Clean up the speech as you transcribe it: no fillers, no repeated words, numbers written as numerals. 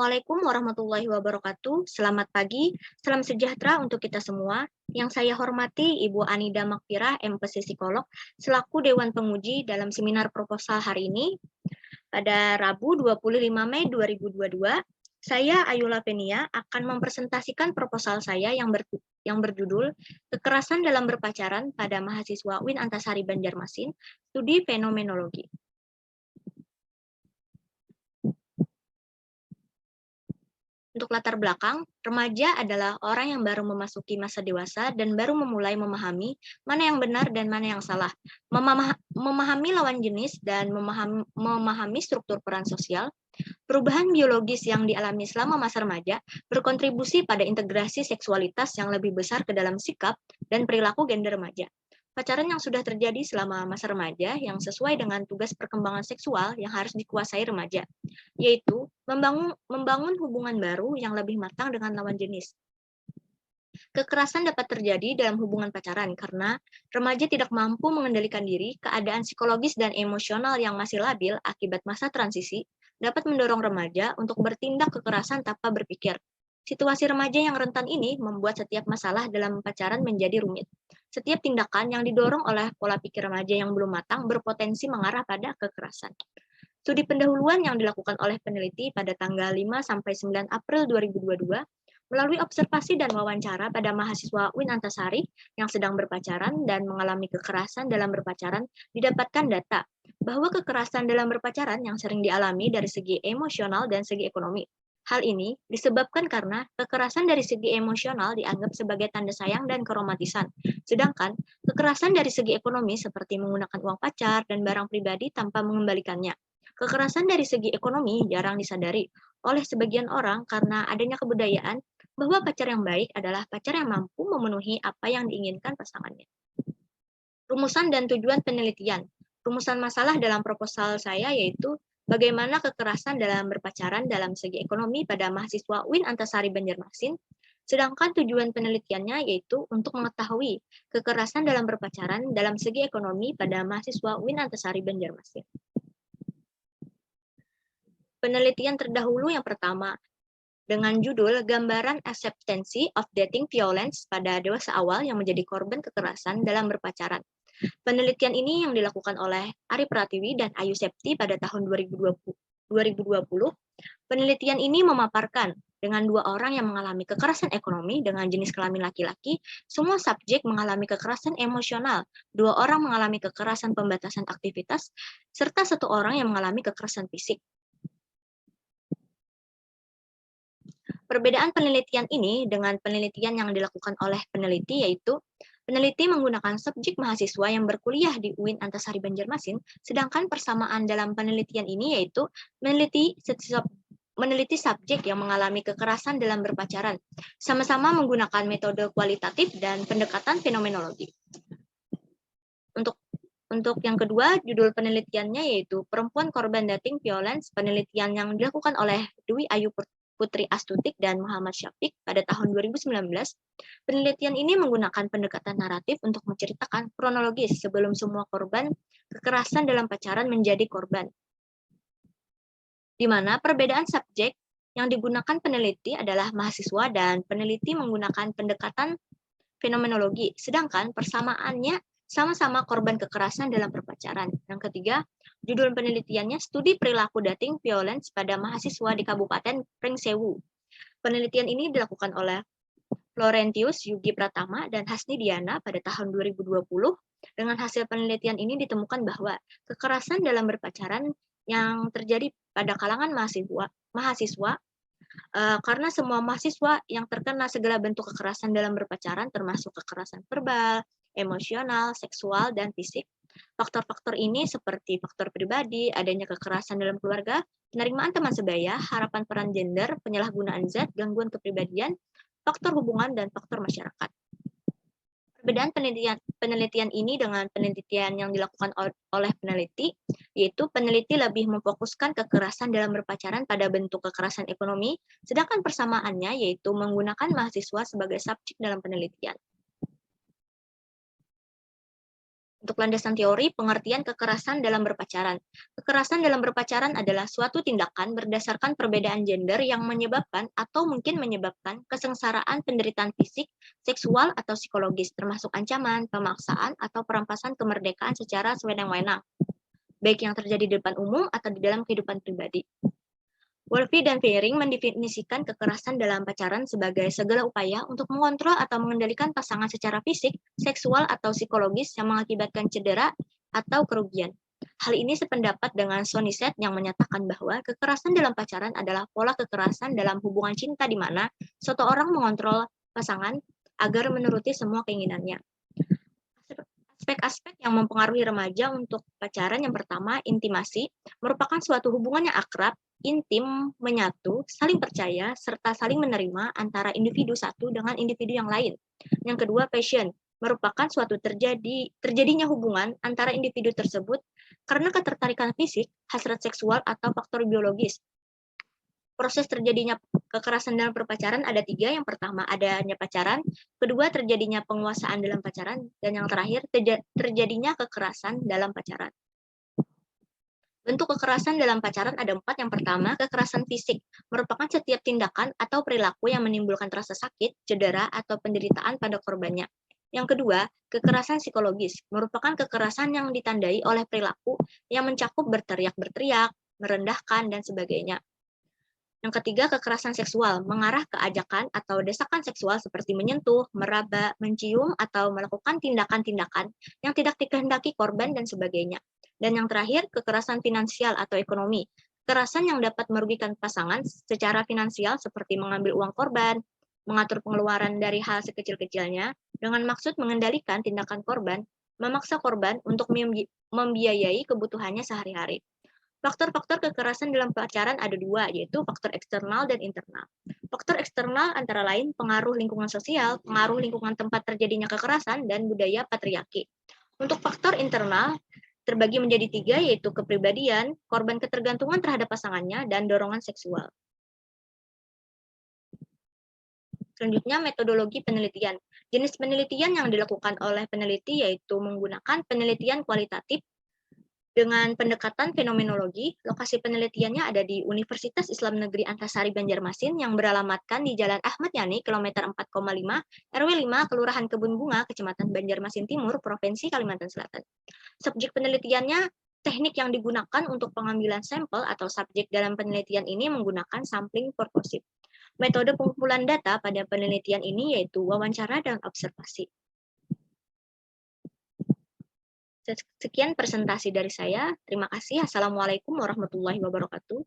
Assalamualaikum warahmatullahi wabarakatuh. Selamat pagi, salam sejahtera untuk kita semua. Yang saya hormati Ibu Anida Makfirah, MPC Psikolog, selaku Dewan Penguji dalam seminar proposal hari ini. Pada Rabu 25 Mei 2022, saya Ayula Penia akan mempresentasikan proposal saya yang berjudul Kekerasan dalam Berpacaran pada Mahasiswa UIN Antasari Banjarmasin, Studi Fenomenologi. Untuk latar belakang, remaja adalah orang yang baru memasuki masa dewasa dan baru memulai memahami mana yang benar dan mana yang salah, memahami lawan jenis dan memahami struktur peran sosial. Perubahan biologis yang dialami selama masa remaja berkontribusi pada integrasi seksualitas yang lebih besar ke dalam sikap dan perilaku gender remaja. Pacaran yang sudah terjadi selama masa remaja yang sesuai dengan tugas perkembangan seksual yang harus dikuasai remaja, yaitu membangun hubungan baru yang lebih matang dengan lawan jenis. Kekerasan dapat terjadi dalam hubungan pacaran karena remaja tidak mampu mengendalikan diri, keadaan psikologis dan emosional yang masih labil akibat masa transisi dapat mendorong remaja untuk bertindak kekerasan tanpa berpikir. Situasi remaja yang rentan ini membuat setiap masalah dalam pacaran menjadi rumit. Setiap tindakan yang didorong oleh pola pikir remaja yang belum matang berpotensi mengarah pada kekerasan. Studi pendahuluan yang dilakukan oleh peneliti pada tanggal 5-9 April 2022 melalui observasi dan wawancara pada mahasiswa UIN Antasari yang sedang berpacaran dan mengalami kekerasan dalam berpacaran, didapatkan data bahwa kekerasan dalam berpacaran yang sering dialami dari segi emosional dan segi ekonomi. Hal ini disebabkan karena kekerasan dari segi emosional dianggap sebagai tanda sayang dan keromatisan, sedangkan kekerasan dari segi ekonomi seperti menggunakan uang pacar dan barang pribadi tanpa mengembalikannya. Kekerasan dari segi ekonomi jarang disadari oleh sebagian orang karena adanya kebudayaan bahwa pacar yang baik adalah pacar yang mampu memenuhi apa yang diinginkan pasangannya. Rumusan dan tujuan penelitian. Rumusan masalah dalam proposal saya yaitu bagaimana kekerasan dalam berpacaran dalam segi ekonomi pada mahasiswa UIN Antasari Banjarmasin, sedangkan tujuan penelitiannya yaitu untuk mengetahui kekerasan dalam berpacaran dalam segi ekonomi pada mahasiswa UIN Antasari Banjarmasin. Penelitian terdahulu yang pertama, dengan judul Gambaran Acceptancy of Dating Violence pada dewasa awal yang menjadi korban kekerasan dalam berpacaran. Penelitian ini yang dilakukan oleh Ari Pratiwi dan Ayu Septi pada tahun 2020. Penelitian ini memaparkan dengan 2 orang yang mengalami kekerasan ekonomi dengan jenis kelamin laki-laki, semua subjek mengalami kekerasan emosional, 2 orang mengalami kekerasan pembatasan aktivitas, serta 1 orang yang mengalami kekerasan fisik. Perbedaan penelitian ini dengan penelitian yang dilakukan oleh peneliti yaitu peneliti menggunakan subjek mahasiswa yang berkuliah di UIN Antasari Banjarmasin, sedangkan persamaan dalam penelitian ini yaitu meneliti subjek yang mengalami kekerasan dalam berpacaran, sama-sama menggunakan metode kualitatif dan pendekatan fenomenologi. Untuk yang kedua, judul penelitiannya yaitu Perempuan Korban Dating Violence, penelitian yang dilakukan oleh Dwi Ayu Putri Astutik dan Muhammad Syafiq pada tahun 2019, penelitian ini menggunakan pendekatan naratif untuk menceritakan kronologis sebelum semua korban kekerasan dalam pacaran menjadi korban. Di mana perbedaan subjek yang digunakan peneliti adalah mahasiswa dan peneliti menggunakan pendekatan fenomenologi, sedangkan persamaannya sama-sama korban kekerasan dalam berpacaran. Yang ketiga, judul penelitiannya Studi Perilaku Dating Violence pada Mahasiswa di Kabupaten Pringsewu. Penelitian ini dilakukan oleh Florentius Yugi Pratama dan Hasni Diana pada tahun 2020. Dengan hasil penelitian ini ditemukan bahwa kekerasan dalam berpacaran yang terjadi pada kalangan mahasiswa karena semua mahasiswa yang terkena segala bentuk kekerasan dalam berpacaran termasuk kekerasan verbal, emosional, seksual, dan fisik. Faktor-faktor ini seperti faktor pribadi, adanya kekerasan dalam keluarga, penerimaan teman sebaya, harapan peran gender, penyalahgunaan zat, gangguan kepribadian, faktor hubungan, dan faktor masyarakat. Perbedaan penelitian ini dengan penelitian yang dilakukan oleh peneliti, yaitu peneliti lebih memfokuskan kekerasan dalam berpacaran pada bentuk kekerasan ekonomi, sedangkan persamaannya yaitu menggunakan mahasiswa sebagai subjek dalam penelitian. Untuk landasan teori, pengertian kekerasan dalam berpacaran. Kekerasan dalam berpacaran adalah suatu tindakan berdasarkan perbedaan gender yang menyebabkan atau mungkin menyebabkan kesengsaraan penderitaan fisik, seksual, atau psikologis, termasuk ancaman, pemaksaan, atau perampasan kemerdekaan secara sewenang-wenang, baik yang terjadi di depan umum atau di dalam kehidupan pribadi. Wolfe dan Feiring mendefinisikan kekerasan dalam pacaran sebagai segala upaya untuk mengontrol atau mengendalikan pasangan secara fisik, seksual, atau psikologis yang mengakibatkan cedera atau kerugian. Hal ini sependapat dengan Soniset yang menyatakan bahwa kekerasan dalam pacaran adalah pola kekerasan dalam hubungan cinta di mana suatu orang mengontrol pasangan agar menuruti semua keinginannya. Aspek-aspek yang mempengaruhi remaja untuk pacaran yang pertama, intimasi, merupakan suatu hubungan yang akrab, intim, menyatu, saling percaya, serta saling menerima antara individu satu dengan individu yang lain. Yang kedua, passion, merupakan suatu terjadinya hubungan antara individu tersebut karena ketertarikan fisik, hasrat seksual, atau faktor biologis. Proses terjadinya kekerasan dalam perpacaran ada 3. Yang pertama, adanya pacaran. Kedua, terjadinya penguasaan dalam pacaran. Dan yang terakhir, terjadinya kekerasan dalam pacaran. Bentuk kekerasan dalam pacaran ada 4. Yang pertama, kekerasan fisik. Merupakan setiap tindakan atau perilaku yang menimbulkan rasa sakit, cedera, atau penderitaan pada korbannya. Yang kedua, kekerasan psikologis. Merupakan kekerasan yang ditandai oleh perilaku yang mencakup berteriak-berteriak, merendahkan, dan sebagainya. Yang ketiga, kekerasan seksual, mengarah ke ajakan atau desakan seksual seperti menyentuh, meraba, mencium, atau melakukan tindakan-tindakan yang tidak dikehendaki korban dan sebagainya. Dan yang terakhir, kekerasan finansial atau ekonomi, kekerasan yang dapat merugikan pasangan secara finansial seperti mengambil uang korban, mengatur pengeluaran dari hal sekecil-kecilnya, dengan maksud mengendalikan tindakan korban, memaksa korban untuk membiayai kebutuhannya sehari-hari. Faktor-faktor kekerasan dalam pacaran ada 2, yaitu faktor eksternal dan internal. Faktor eksternal antara lain pengaruh lingkungan sosial, pengaruh lingkungan tempat terjadinya kekerasan, dan budaya patriarki. Untuk faktor internal, terbagi menjadi 3, yaitu kepribadian, korban ketergantungan terhadap pasangannya, dan dorongan seksual. Selanjutnya, metodologi penelitian. Jenis penelitian yang dilakukan oleh peneliti yaitu menggunakan penelitian kualitatif, dengan pendekatan fenomenologi. Lokasi penelitiannya ada di Universitas Islam Negeri Antasari Banjarmasin yang beralamatkan di Jalan Ahmad Yani, kilometer 4,5, RW 5, Kelurahan Kebun Bunga, Kecamatan Banjarmasin Timur, Provinsi Kalimantan Selatan. Subjek penelitiannya, teknik yang digunakan untuk pengambilan sampel atau subjek dalam penelitian ini menggunakan sampling purposive. Metode pengumpulan data pada penelitian ini yaitu wawancara dan observasi. Sekian presentasi dari saya. Terima kasih. Assalamualaikum warahmatullahi wabarakatuh.